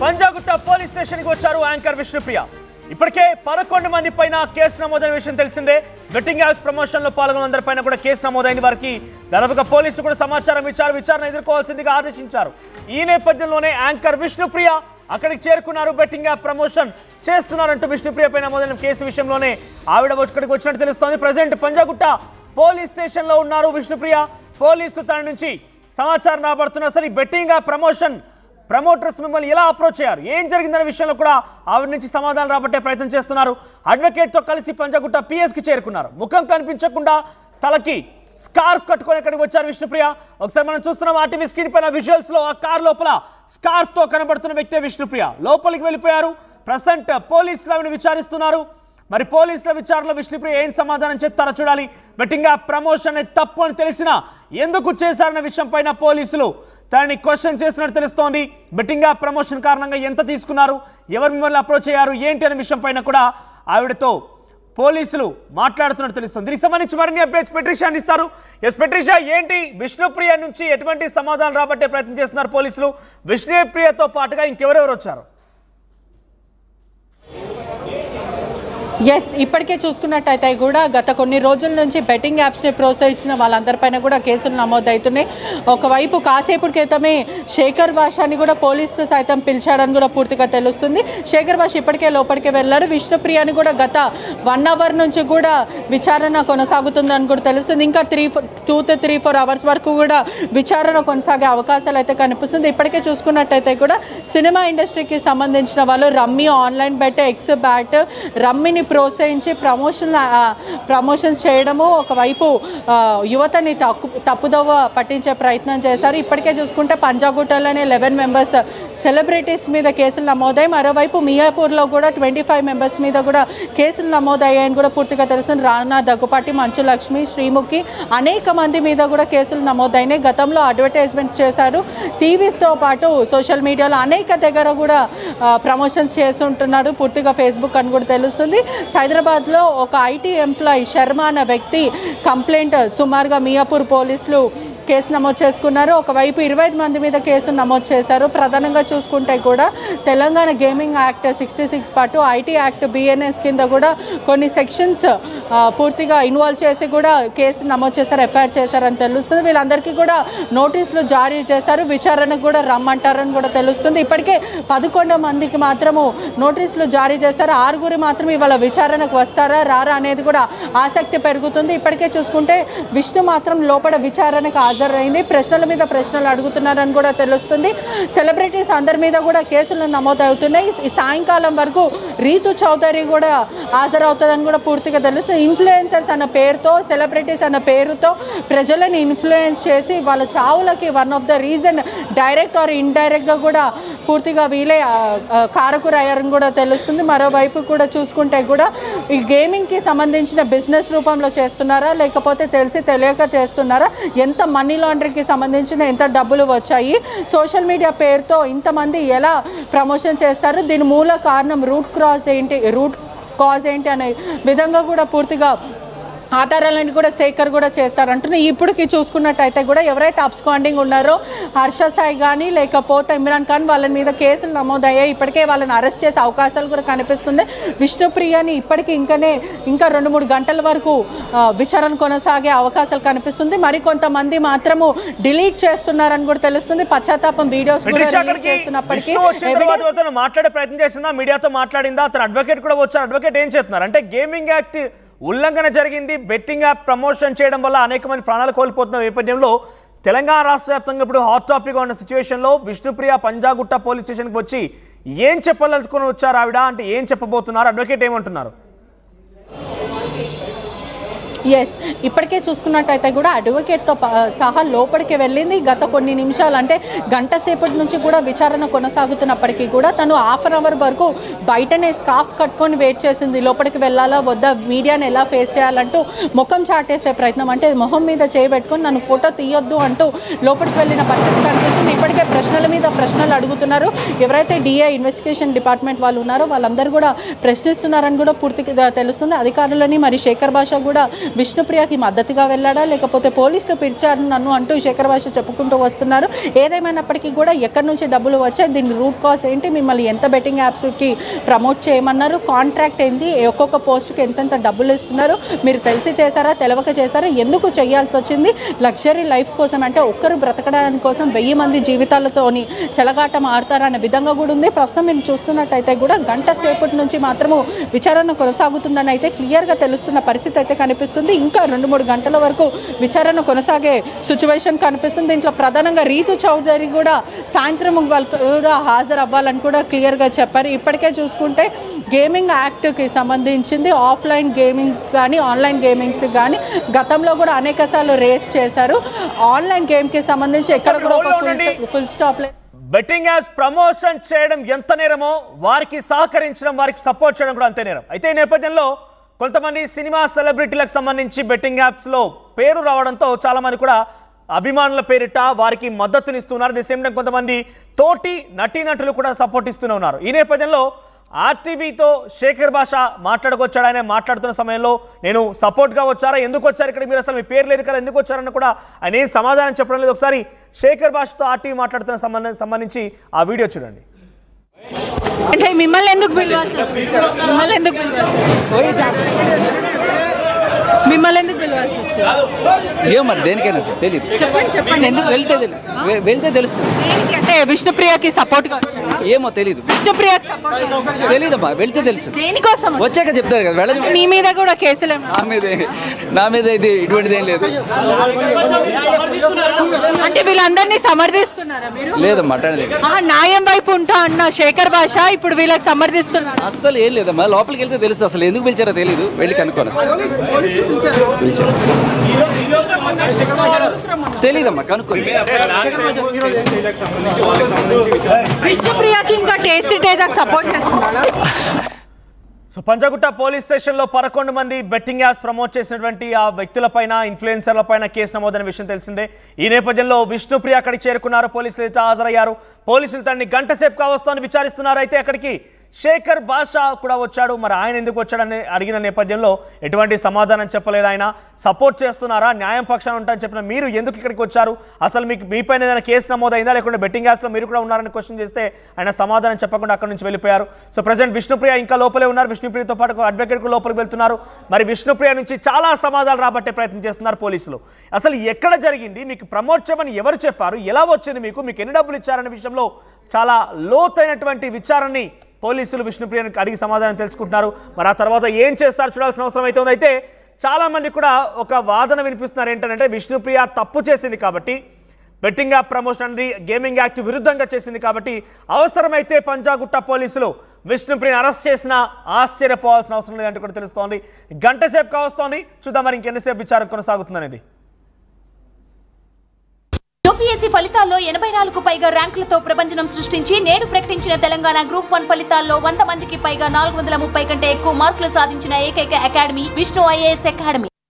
Panjagutta police స్టేషన్కి వచ్చారు anchor Vishnupriya. ఇప్పటికే 11 మంది పైన కేసు నమోదైన విషయం తెలిసిందే. బెట్టింగ్ యాప్స్ ప్రమోషన్లో పాల్గొన్న అందరిపైన కూడా కేసు నమోదైంది. వారికి దాదాపుగా పోలీసులు కూడా సమాచారం ఇచ్చారు, విచారణ ఎదుర్కోవాల్సిందిగా ఆదేశించారు. ఈ నేపథ్యంలోనే యాంకర్ విష్ణుప్రియ అక్కడికి చేరుకున్నారు. బెట్టింగ్ యాప్ ప్రమోషన్ చేస్తున్నారంటూ విష్ణుప్రియ పైన నమోదైన కేసు విషయంలోనే ఆవిడ ఇక్కడికి వచ్చినట్టు తెలుస్తోంది. ప్రజెంట్ పంజాగుట్ట పోలీస్ స్టేషన్లో ఉన్నారు విష్ణుప్రియ. పోలీసులు తన నుంచి సమాచారం రాబడుతున్నారు. సరే, బెట్టింగ్ యాప్ ప్రమోటర్స్ మిమ్మల్ని ఎలా అప్రోచ్ అయ్యారు, ఏం జరిగిందనే విషయంలో కూడా ఆవిడ నుంచి సమాధానం రాబట్టే ప్రయత్నం చేస్తున్నారు. అడ్వకేట్తో కలిసి పంజాగుట్ట పిఎస్కి చేరుకున్నారు. ముఖం కనిపించకుండా తలకి స్కార్ఫ్ కట్టుకొని ఇక్కడికి వచ్చారు విష్ణుప్రియ. ఒకసారి మనం చూస్తున్నాం ఆర్టీవీ స్క్రీన్ పైన విజువల్స్లో ఆ కార్ లోపల స్కార్ఫ్తో కనబడుతున్న వ్యక్తే విష్ణుప్రియ. లోపలికి వెళ్ళిపోయారు. ప్రజెంట్ పోలీసులు ఆవిడ విచారిస్తున్నారు. మరి పోలీసుల విచారణలో విష్ణుప్రియ ఏం సమాధానం చెప్తారో చూడాలి. బెట్టింగ్ యాప్ ప్రమోషన్ తప్పు అని తెలిసినా ఎందుకు చేశారన్న విషయం పైన పోలీసులు తనని క్వశ్చన్ చేస్తున్నట్టు తెలుస్తోంది. బెట్టింగ్ యాప్ ప్రమోషన్ కారణంగా ఎంత తీసుకున్నారు, ఎవరు మిమ్మల్ని అప్రోచ్ అయ్యారు, ఏంటి అనే విషయం పైన కూడా ఆవిడతో పోలీసులు మాట్లాడుతున్నట్టు తెలుస్తుంది. దీనికి సంబంధించి మరిన్ని అప్డేట్స్ పెట్రిషియా అందిస్తారు. ఎస్ పెట్రిషియా, ఏంటి విష్ణుప్రియ నుంచి ఎటువంటి సమాధానం రాబట్టే ప్రయత్నం చేస్తున్నారు పోలీసులు? విష్ణుప్రియతో పాటుగా ఇంకెవరెవరు వచ్చారు? ఎస్, ఇప్పటికే చూసుకున్నట్టయితే కూడా గత కొన్ని రోజుల నుంచి బెట్టింగ్ యాప్స్ని ప్రోత్సహించిన వాళ్ళందరిపైన కూడా కేసులు నమోదవుతున్నాయి. ఒకవైపు కాసేపటి క్రితమే శేఖర్ భాషని కూడా పోలీసులు సైతం పిలిచాడని కూడా పూర్తిగా తెలుస్తుంది. శేఖర్ భాష ఇప్పటికే లోపలికి వెళ్ళాడు. విష్ణుప్రియని కూడా గత 1 అవర్ నుంచి కూడా విచారణ కొనసాగుతుందని కూడా తెలుస్తుంది. ఇంకా 2 to 3-4 అవర్స్ వరకు కూడా విచారణ కొనసాగే అవకాశాలు అయితే కనిపిస్తుంది. ఇప్పటికే చూసుకున్నట్టయితే కూడా సినిమా ఇండస్ట్రీకి సంబంధించిన వాళ్ళు rummy, online bet, X bet, రమ్మీని ప్రోత్సహించి ప్రమోషన్స్ చేయడము, ఒకవైపు యువతని తప్పుదోవ పట్టించే ప్రయత్నం చేశారు. ఇప్పటికే చూసుకుంటే పంజాగుట్టలోనే 11 మెంబర్స్ సెలబ్రిటీస్ మీద కేసులు నమోదయ్యాయి. మరోవైపు మియాపూర్లో కూడా 25 మెంబర్స్ మీద కూడా కేసులు నమోదయ్యాయని కూడా పూర్తిగా తెలుస్తుంది. రానా దగ్గుపాటి, మంచు లక్ష్మి, శ్రీముఖి అనేక మంది మీద కూడా కేసులు నమోదైనాయి. గతంలో అడ్వర్టైజ్మెంట్స్ చేశారు. టీవీతో పాటు సోషల్ మీడియాలో అనేక దగ్గర కూడా ప్రమోషన్స్ చేస్తుంటున్నాడు. పూర్తిగా ఫేస్బుక్ అని కూడా తెలుస్తుంది. హైదరాబాద్లో ఒక ఐటీ ఎంప్లాయీ శర్మ అన్న వ్యక్తి కంప్లైంట్ సుమారుగా మియాపూర్ పోలీసులు కేసు నమోదు చేసుకున్నారు. ఒకవైపు 25 మంది మీద కేసు నమోదు చేశారు. ప్రధానంగా చూసుకుంటే కూడా తెలంగాణ గేమింగ్ యాక్ట్ 66 పాటు ఐటీ యాక్ట్ BNS కింద కూడా కొన్ని సెక్షన్స్ పూర్తిగా ఇన్వాల్వ్ చేసి కూడా కేసు నమోదు చేశారు, FIR చేశారని తెలుస్తుంది. వీళ్ళందరికీ కూడా నోటీసులు జారీ చేశారు. విచారణకు కూడా రమ్మంటారని కూడా తెలుస్తుంది. ఇప్పటికే 11 మందికి మాత్రము నోటీసులు జారీ చేస్తారు. 6 మాత్రం ఇవాళ విచారణకు వస్తారా రారా అనేది కూడా ఆసక్తి పెరుగుతుంది. ఇప్పటికే చూసుకుంటే విష్ణు మాత్రం లోపల విచారణకు హాజరైంది. ప్రశ్నల మీద ప్రశ్నలు అడుగుతున్నారని కూడా తెలుస్తుంది. సెలబ్రిటీస్ అందరి మీద కూడా కేసులు నమోదవుతున్నాయి. ఈ సాయంకాలం వరకు రీతు చౌదరి కూడా హాజరవుతుందని కూడా పూర్తిగా తెలుస్తుంది. ఇన్ఫ్లుయెన్సర్స్ అన్న పేరుతో, సెలబ్రిటీస్ అన్న పేరుతో ప్రజలను ఇన్ఫ్లుయెన్స్ చేసి వాళ్ళ చావులకి one of the reason direct or ఇండైరెక్ట్గా కూడా పూర్తిగా వీళ్ళే కారకురయ్యారని కూడా తెలుస్తుంది. మరోవైపు కూడా చూసుకుంటే కూడా ఈ గేమింగ్కి సంబంధించిన బిజినెస్ రూపంలో చేస్తున్నారా, లేకపోతే తెలిసి తెలియక చేస్తున్నారా, ఎంత మనీ లాండరింగ్కి సంబంధించిన ఎంత డబ్బులు వచ్చాయి, సోషల్ మీడియా పేరుతో ఇంతమంది ఎలా ప్రమోషన్ చేస్తారు, దీని మూల కారణం రూట్ కాజ్ ఏంటి అనే విధంగా కూడా పూర్తిగా ఆధారాలను కూడా శేఖర్ కూడా చేస్తారంటున్నాయి. ఇప్పటికి చూసుకున్నట్టయితే కూడా ఎవరైతే అబ్స్కాండింగ్ ఉన్నారో హర్ష సాయి కానీ లేకపోతే ఇమ్రాన్ ఖాన్ వాళ్ళ మీద కేసులు నమోదయ్యాయి. ఇప్పటికే వాళ్ళని అరెస్ట్ చేసే అవకాశాలు కూడా కనిపిస్తుంది. విష్ణుప్రియని ఇప్పటికీ ఇంకా 2-3 గంటల వరకు విచారణ కొనసాగే అవకాశాలు కనిపిస్తుంది. మరి కొంతమంది మాత్రము డిలీట్ చేస్తున్నారని కూడా తెలుస్తుంది. పశ్చాత్తాపం వీడియోస్ కూడా రిలీజ్ చేస్తున్నప్పటికీ మాట్లాడే ప్రయత్నం చేసిందా, మీడియాతో మాట్లాడిందా, అతను అడ్వకేట్ కూడా వచ్చారు. అడ్వకేట్ ఏం చెప్తున్నారు అంటే గేమింగ్ యాక్ట్ ఉల్లంఘన జరిగింది, బెట్టింగ్ యాప్ ప్రమోషన్ చేయడం వల్ల అనేక మంది ప్రాణాలు కోల్పోతున్న నేపథ్యంలో తెలంగాణ రాష్ట్ర వ్యాప్తంగా ఇప్పుడు హాట్ టాపిక్ ఉన్న సిచ్యువేషన్లో విష్ణుప్రియ పంజాగుట్ట పోలీస్ స్టేషన్కి వచ్చి ఏం చెప్పాలనుకుని వచ్చారు ఆవిడ అంటే ఏం చెప్పబోతున్నారు, అడ్వకేట్ ఏమంటున్నారు? ఎస్, ఇప్పటికే చూసుకున్నట్టయితే కూడా అడ్వకేట్తో సహా లోపలికి వెళ్ళింది. గత కొన్ని నిమిషాలు అంటే గంట సేపటి నుంచి కూడా విచారణ కొనసాగుతున్నప్పటికీ కూడా తను 1/2 అవర్ వరకు బయటనే స్కార్ఫ్ కట్టుకొని వెయిట్ చేసింది. లోపలికి వెళ్ళాలా వద్దా, మీడియాని ఎలా ఫేస్ చేయాలంటూ ముఖం చాటేసే ప్రయత్నం, అంటే మొహం మీద చేయబెట్టుకొని నన్ను ఫోటో తీయొద్దు అంటూ లోపలికి వెళ్ళిన పరిస్థితి కనిపిస్తుంది. ఇప్పటికే ప్రశ్నల మీద ప్రశ్నలు అడుగుతున్నారు. ఎవరైతే DI ఇన్వెస్టిగేషన్ డిపార్ట్మెంట్ వాళ్ళు ఉన్నారో వాళ్ళందరూ కూడా ప్రశ్నిస్తున్నారని కూడా పూర్తిగా తెలుస్తుంది. అధికారులని మరి శేఖర్ భాష కూడా విష్ణుప్రియకి మద్దతుగా వెళ్ళాడా లేకపోతే పోలీసులు పిలిచారు నన్ను అంటూ శేఖర్ భాష చెప్పుకుంటూ వస్తున్నారు. ఏదేమైనప్పటికీ కూడా ఎక్కడి నుంచి డబ్బులు వచ్చాయి, దీని రూట్ కాజ్ ఏంటి, మిమ్మల్ని ఎంత బెట్టింగ్ యాప్స్కి ప్రమోట్ చేయమన్నారు, కాంట్రాక్ట్ ఏంటి, ఒక్కొక్క పోస్ట్కి ఎంతెంత డబ్బులు ఇస్తున్నారు, మీరు తెలిసి చేశారా తెలవక చేశారా, ఎందుకు చేయాల్సి వచ్చింది, లగ్జరీ లైఫ్ కోసం అంటే ఒక్కరు బ్రతకడానికి కోసం 1000 మంది జీవితాలతోని చెలగాటం ఆడతారనే విధంగా కూడా ఉంది. ప్రస్తుతం మీరు చూస్తున్నట్టయితే కూడా గంట సేపటి నుంచి మాత్రము విచారణ కొనసాగుతుందని అయితే క్లియర్గా తెలుస్తున్న పరిస్థితి అయితే కనిపిస్తుంది. ఇంకా 2-3 గంటల వరకు విచారణ కొనసాగే సిచ్యువేషన్ కనిపిస్తుంది. దీంట్లో ప్రధానంగా రీతు చౌదరి కూడా సాయంత్రం వాళ్ళు కూడా హాజరు అవ్వాలని కూడా క్లియర్గా చెప్పారు. ఇప్పటికే చూసుకుంటే గేమింగ్ యాక్ట్కి సంబంధించింది ఆఫ్లైన్ గేమింగ్స్ కానీ ఆన్లైన్ గేమింగ్స్ కానీ గతంలో కూడా అనేక సార్లు రేస్ చేశారు. ఆన్లైన్ గేమ్కి సంబంధించి ఎక్కడ కూడా ఫుల్ స్టాప్ లేదు. బెట్టింగ్ యాప్స్ ప్రమోషన్ చేయడం ఎంత నేరమో వారికి సహకరించడం, వారికి సపోర్ట్ చేయడం కూడా అంతే నేరం. అయితే ఈ నేపథ్యంలో కొంతమంది సినిమా సెలబ్రిటీలకు సంబంధించి బెట్టింగ్ యాప్స్లో పేరు రావడంతో చాలామంది కూడా అభిమానుల పేరిట వారికి మద్దతునిస్తున్నారు. ది సేమ్ టైం కొంతమంది తోటి నటీనటులు కూడా సపోర్ట్ ఇస్తూనే ఉన్నారు. ఈ నేపథ్యంలో ఆర్టీవీతో శేఖర్ భాష మాట్లాడుకొచ్చాడు. ఆయన మాట్లాడుతున్న సమయంలో నేను సపోర్ట్గా వచ్చారా, ఎందుకు వచ్చారు ఇక్కడ, మీరు అసలు మీ పేరు లేదు కదా, ఎందుకు వచ్చారని కూడా ఆయన ఏం సమాధానం చెప్పడం లేదు. ఒకసారి శేఖర్ భాషతో ఆర్టీవీ మాట్లాడుతున్న సంబంధించి ఆ వీడియో చూడండి. అంటే మిమ్మల్ని ఎందుకు పిలవాలి, మిమ్మల్ని ఎందుకు పిలవాల్సి వచ్చింది? ఏమో మరి దేనికైనా సార్ తెలియదు. చెప్పండి ఎందుకు వెళ్తే తెలుస్తుంది. అంటే విష్ణుప్రియకి సపోర్ట్గా వచ్చారా? ఏమో తెలీదు. విష్ణుప్రియకి సపోర్ట్ తెలీదమ్మా, వెళ్తే తెలుసు. దేనికోసం వచ్చాక చెప్తారు కదా. వెళ్ళదు. మీ మీద కూడా కేసులు నా మీద ఇది ఇటువంటిది ఏం లేదు. అంటే వీళ్ళందరినీ సమర్థిస్తున్నారా మీరు? లేదమ్మా మాట్లాడేది. న్యాయం వైపు ఉంటా అన్న శేఖర్ భాష ఇప్పుడు వీళ్ళకి సమర్థిస్తున్నారు. అస్సలు ఏం లేదమ్మా, లోపలికి వెళ్తే తెలుసు. అసలు ఎందుకు పిలిచారో తెలీదు, వెళ్ళి కనుక్కోను. తెలీదమ్మా, కనుక్కోండి. విష్ణుప్రియకి ఇంకా టేస్టీ తేజకి సపోర్ట్ చేస్తున్నారా? సో పంజాగుట్ట పోలీస్ స్టేషన్లో 11 మంది బెట్టింగ్ యాప్స్ ప్రమోట్ చేసినటువంటి ఆ వ్యక్తులపైన, ఇన్ఫ్లుయెన్సర్లపైన కేసు నమోదైన విషయం తెలిసిందే. ఈ నేపథ్యంలో విష్ణుప్రియ అక్కడికి చేరుకున్నారు, పోలీసులు హాజరయ్యారు. పోలీసులు తనని గంట సేపు కావస్తోంది విచారిస్తున్నారు. అయితే అక్కడికి శేఖర్ భాష కూడా వచ్చాడు. మరి ఆయన ఎందుకు వచ్చాడని అడిగిన నేపథ్యంలో ఎటువంటి సమాధానం చెప్పలేదు. ఆయన సపోర్ట్ చేస్తున్నారా, న్యాయం పక్షాన ఉంటారని చెప్పిన మీరు ఎందుకు ఇక్కడికి వచ్చారు, అసలు మీకు మీపైన ఏదైనా కేసు నమోదైందా, లేకుంటే బెట్టింగ్ యాప్స్లో మీరు కూడా ఉన్నారని క్వశ్చన్ చేస్తే ఆయన సమాధానం చెప్పకుండా అక్కడి నుంచి వెళ్ళిపోయారు. సో ప్రజెంట్ విష్ణుప్రియ ఇంకా లోపలే ఉన్నారు. విష్ణుప్రియతో పాటు అడ్వకేట్ కూడా లోపలికి వెళ్తున్నారు. మరి విష్ణుప్రియ నుంచి చాలా సమాధానాలు రాబట్టే ప్రయత్నం చేస్తున్నారు పోలీసులు. అసలు ఎక్కడ జరిగింది, మీకు ప్రమోట్ చేయమని ఎవరు చెప్పారు, ఎలా వచ్చింది, మీకు ఎన్ని డబ్బులు ఇచ్చారనే విషయంలో చాలా లోతైనటువంటి విచారణని పోలీసులు విష్ణుప్రియని అడిగి సమాధానం తెలుసుకుంటున్నారు. మరి ఆ తర్వాత ఏం చేస్తారు చూడాల్సిన అవసరం అయితే ఉంది. అయితే చాలా మంది కూడా ఒక వాదన వినిపిస్తున్నారు. ఏంటంటే విష్ణుప్రియ తప్పు చేసింది కాబట్టి, బెట్టింగ్ యాప్ ప్రమోషన్ అనేది గేమింగ్ యాక్ట్ విరుద్ధంగా చేసింది కాబట్టి అవసరమైతే పంజాగుట్ట పోలీసులు విష్ణుప్రియని అరెస్ట్ చేసినా ఆశ్చర్యపోవాల్సిన అవసరం లేదంటూ కూడా తెలుస్తోంది. గంట సేపు కావస్తోంది, చూద్దాం మరి ఇంకెన్నిసేపు విచారణ కొనసాగుతుందనేది. యూపీఎస్సీ ఫలితాల్లో 84కు పైగా ర్యాంకులతో ప్రభంజనం సృష్టించి నేడు ప్రకటించిన తెలంగాణ గ్రూప్ 1 ఫలితాల్లో 100 మందికి పైగా 430 కంటే ఎక్కువ మార్కులు సాధించిన ఏకైక అకాడమీ విష్ణు ఐఏఎస్ అకాడమీ.